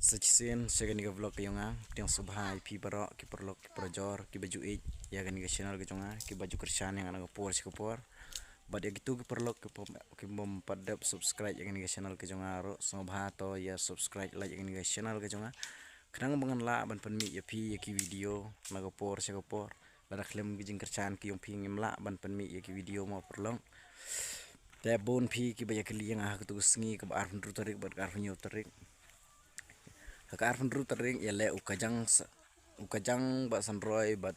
Sekian saya gani vlog kayong yang subhay pi barok ki perlok ki projor ki baju ik ya gani channel ke jonga ki baju kersan yang anak por sikopor bad ya gitu ki perlok ki bom padap subscribe ya gani channel ke jonga ro sobha to ya subscribe like ya gani channel ke jonga kadang bangan la ban penmi ya pi ya ki video naga por sikopor la klem ki jing kersan ki yong pi ngimla ban penmi ya ki video mo perlong te bon pi ki baya ki liang tu sngi ke bar ndru tarik bad kar nyu tarik Kakar pendru tering ya le ukajang bat sanroy bat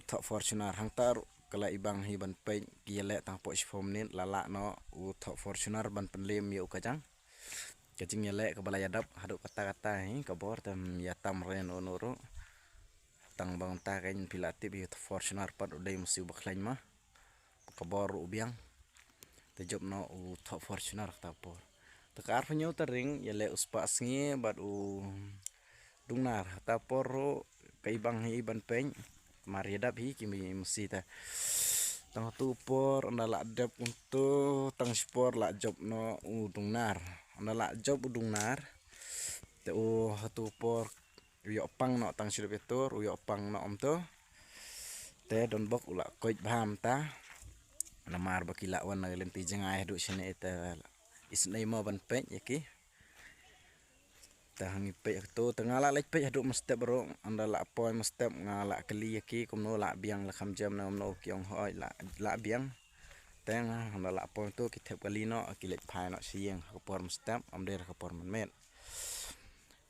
top fortuner hangtar kala ibang hi ban pe ya le tang po form nin lala no top fortuner ban penlim ya ukajang kacing ya le kebala yadap haduk kata-kata hi kabor tam ya tam ren onoro tang bang ta kain pilatip ya top fortuner pat udai musi baklain mah kabor ubiang tejob no top fortuner tapor Tekar penyu tering ya le uspas ngi bat dungnar tapor kaibang hi ban peng mariadap hi kimi musi ta tang tu por andala dap untuk tang spor la job no dungnar andala job dungnar te tu por yo pang no tang silbetor yo pang no om to te don bok ula koit bham ta namar bakila wan lenti jengai du sine eta isnai mo ban pe yaki tahangi pe to tengala lek pe hadu mestep bro andala apoy mestep ngala kali yaki kumno la biang la kham jam na no kyong hoi la biang teng andala apoy to kitep kali no kilek phai no sieng kapor mestep amder kapor men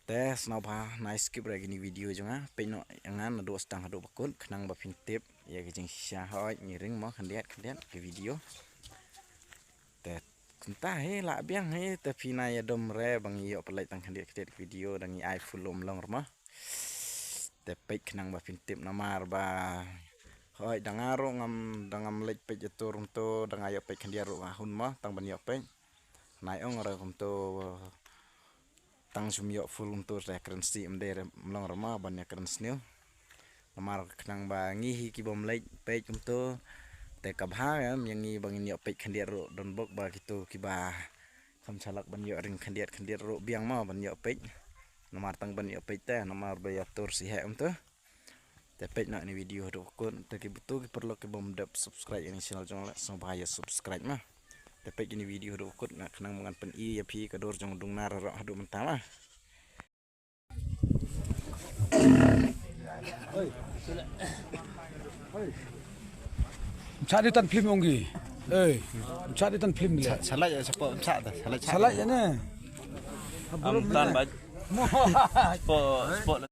tes no ba nice skip regi ni video jonga pe no angan do stang hadu bakun khnang ba pintip ya kijing sha hoi ngiring mo khandiat ke video entah lah biang tapi na ya dom re bang iyo pelai tang kandiat video dan iPhone lom long rumah tapi kenang ba pintip namar ba hoi dangaro ngam lek pe jatur untuk dangayo pe kandiat ru hun mah tang ban yo pe nai ong ra to tang sumyo full untuk re currency amder long rumah ban ya currency namar kenang ba ngihi ki bom lek pe untuk te kabha yang ngi bangin yo pe khandiat ro don bok ba gitu kiba kam salak ban yo ring khandiat ro biang ma ban yo pe nomar tang ban yo pe te nomar ba ya tur si he to te pe na ni video do kon te ki betul ki perlu ki bom dap subscribe ini channel jong la so bahaya subscribe mah te pe ini video do kon na kenang mangan pen i ya pi kador jong dung nar ro hadu mentama oi oi Cari tan film ongi, cari tan film le. salah ya sepo sak Salah ya ne. Tan baj. Sport